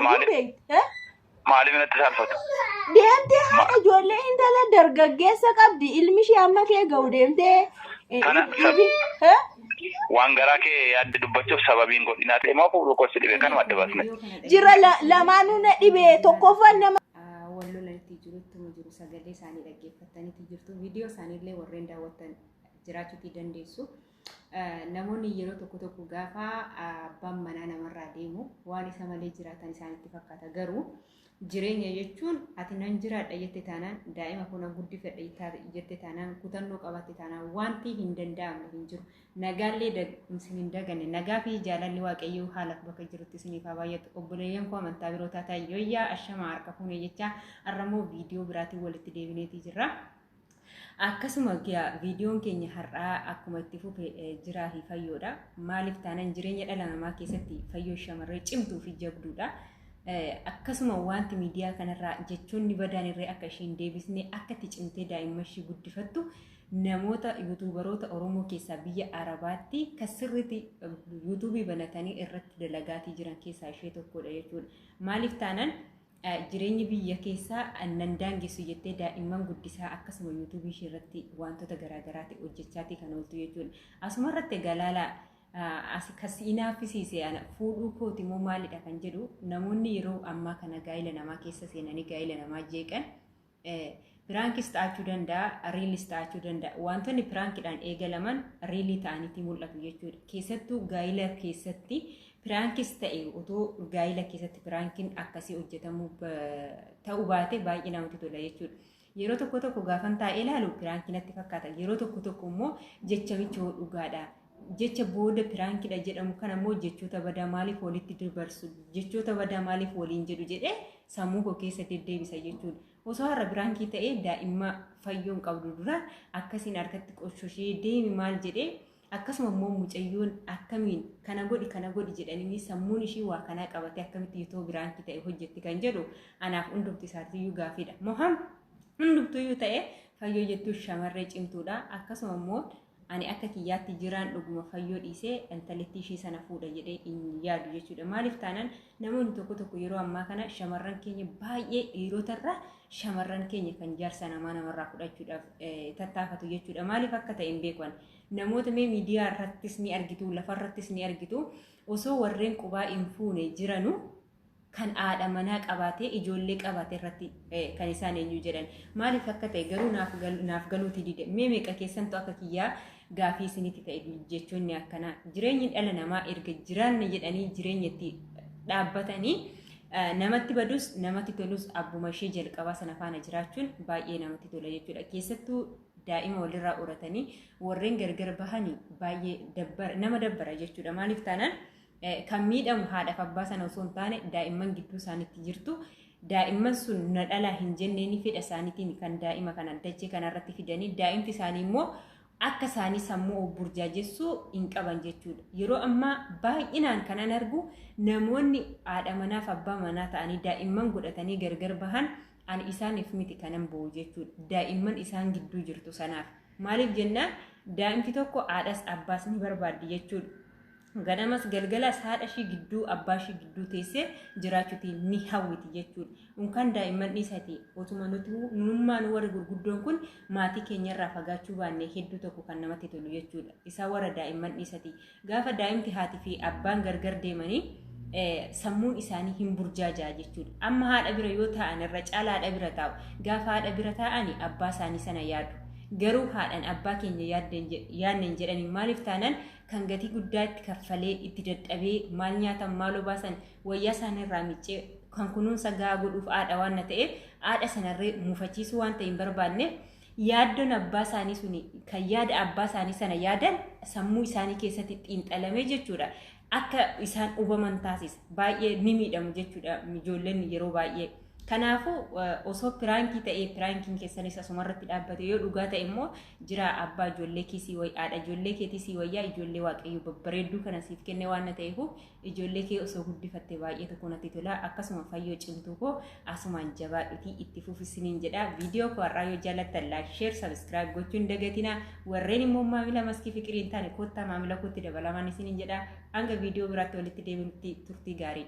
Maali minatti salphatu? Deemtee haadha ijoollee intala dargaggeessa qabdi ilmi ishee amma kee ga'u deemtee waan garaa kee yaadde dubbachuuf sababiin godhinaa ta'e moo fuudhuu kosi dhibe kanuma adda baasne. Jira lamaanuu na dhibe tokkoffaan nama wallolanitti jirutti jiru sagalee isaanii dhaggeeffatanitti jirtu viidiyoo isaaniillee warreen daawwatan jiraachuutii dandeessu. Namoonni yeroo tokko gaafa abbaan manaa namarraa deemu waan isa malee jiraatan isaanitti fakkaata garuu jireenya jechuun ati nan jiraadha jette taanaan daa'ima kuna guddifadha jette taanaan kutannoo qabatte taanaan wanti hin danda'amne hin jiru. Nagaallee hin daganne nagaa fi jaalalli waaqayyoo haala bakka jirutti isiniif haa baay'atu. Obboleeyyan koo amantaa biroo taataa yoyyaa ashama harka fuunee jecha har'amoo viidiyoo biraatiin walitti deebineetii jirra. Akkasuma viidiyoon keenya har'aa akkuma itti fufee jiraa fi fayyoodha. Maaliif taanaan jireenya dhala namaa keessatti fayyoo shamarree cimtuu fi jabduudha. Akkasuma wanti miidiyaa kanarraa jechoonni badaan irree akka isheen deebisnee akka itti cimtee daa'imman ishee guddifattu namoota yuutuubaroota Oromoo keessaa biyya Arabaatti kasirriitti yuutuubii banatanii irratti dalagaatii jiran keessaa ishee tokkodha jechuudha. Maaliif taanaan jireenyi biyya keessaa nan daangessu jettee daa'imman guddisaa akkasuma yuutuubii ishee irratti wantoota garaagaraatti hojjechaatii kan ooltu jechuudha. Asuma irratti galaalaa kasinaafisiise ana fuudhuu kooti moo maalidha kan jedhu namoonni yeroo ammaa kana gaa'ila namaa keessa seenanii gaa'ila namaa jeeqan piraankis ta'achuu danda'a riilis ta'achuu danda'a wantoonni piraankiidhaan eegalaman riilii ta'aniitii mul'atu jechuudha. Keessattuu gaa'ila keessatti piraankis ta'e otoo gaa'ila keessatti piraankiin akkasii hojjetamu ta'uu baate baay'ee namatti tola jechuudha. Yeroo tokko gaafan taa'ee ilaalu piraankiinatti fakkaata yeroo tokko immoo jecha michoo dhugaadha. Jecha booda piraankidha jedhamu kana immoo jechoota badaa maaliif walitti dabarsu jechoota badaa maaliif waliin jedhu jedhee sammuu koo keessa deddeebisa jechuudha. Osoo har'a piraankii ta'ee daa'imma fayyoon qabdu dura akkasiin harkatti qoshooshee deemi maal jedhee akkasuma immoo mucayyoon akkamiin kana godhi jedhanii sammuun ishii waa kanaa qabatee akkamitti yoo piraankii ta'e hojjetti kan jedhu anaaf hundumti isaatiyyuu gaaffiidha. Moham hundumtuyyuu ta'e fayyoo jettuu shamarree cimtuudha. Akkasuma immoo ani akka kiyyaatti jiraan dhuguma fayyoo dhiisee intaletti ishee sana fuudha jedhee hin yaadu jechuudha. Maaliif taanaan namoonni tokko yeroo ammaa kana shamarran keenya baay'ee dhiirotarraa shamarran keenya kan jaarsa namarraa fudhachuudhaaf tattaafatu jechuudha. Maaliif akka ta'e hin beekan namoota miidiyaa irrattis ni argitu lafarrattis ni argitu osoo warreen qubaa hin fuune jiranu kan haadha manaa qabaatee ijoollee qabaatee irratti kan isaan eenyu jedhan maaliif akka ta'e garuu naaf galuuti dide meeqa keessantu akka kiyyaa gaafii isinitti ta'e jechoonni akkanaa jireenyi dhala namaa erga jiraanne jedhanii jireenyatti dhaabbatanii namatti badus namatti tolus abbuma ishee jalqabaa sana faana jiraachuun baay'ee namatti tola jechuudha. Keessattuu daa'ima walirraa horatanii warreen gargar bahanii baay'ee nama dabbara jechuudha. Maaliif taanaan kan miidhamu haadhaaf abbaa sana osoo hin taane daa'imman gidduu isaaniitti jirtu daa'imman sun na dhalaa hin jenneeni fedha isaaniitiin kan daa'ima kana dachee kanarratti fidanii daa'imti isaanii immoo akka isaanii sammuu burjaajessuu hin qaban jechuudha. Yeroo ammaa baay'inaan kanan argu namoonni haadha manaaf abbaa manaa ta'anii daa'imman godhatanii gargar bahan ani isaaniif miti kanan bo'u jechuudha. Daa'imman isaan gidduu jirtu sanaaf maaliif jennaan daa'imti tokko haadhas abbaas ni barbaaddi jechuudha. Ganamas galgalas haadha ishii gidduu abbaa ishii gidduu teessee jiraachuutii ni hawwiti jechuudha. Unkaan daa'imman dhiisati otuma nuti nummaan warri gurguddoon kun maatii keenyarraa fagaachuu baannee hedduu tokko kan namatti tolu jechuudha. Isaa warra daa'imman dhiisati gaafa daa'imti haatii fi abbaan gargar deemanii sammuun isaanii hin burjaajaa jechuudha. Amma haadha bira yoo ta'an irra caala haadha bira taa'u gaafa haadha bira taa'anii abbaa isaanii sana yaadu. Garuu haadhaan abbaa keenya yaadne jedhanii maaliif taanaan kan gatii guddaatti kaffalee itti dadhabee maal nyaatan maaloo baasan wayyaa isaaniirraa miccee kan kunuunsa gahaa godhuuf haadha waan ta'eef haadha sanarree muufachiisuu waan ta'e hin barbaanneef yaaddoon abbaa isaanii suni kan yaada abbaa isaanii sana yaadan sammuu isaanii keessatti xiinxalamee jechuudha. Akka isaan hubaman taasisa baay'ee ni miidhamu jechuudha ijoolleen yeroo baay'ee. Kanaafuu osoo piraankii ta'ee piraankiin keessanis asumarratti dhaabbate yoo dhugaa ta'e immoo jira abbaa ijoollee keetii haadha ijoollee keetii wayyaa ijoollee waaqayyo babbareedduu kana siif kenne waan ta'eef ijoollee kee osoo guddifatte baay'ee tokko natti tola. Akkasuma fayyoo cimtuu koo asumaan jabaadhutii itti fufisiniin jedha. Viidiyoo koo har'aa yoo jaallattan laayik sheer sabiskiraayib gochuun dagatina. Warreen immoo maamila maskii fiqiriin taane kottaa maamila kootti dabalamaan isiniin jedha. Hanga viidiyoo biraatti walitti deebinutti turtii gaarii.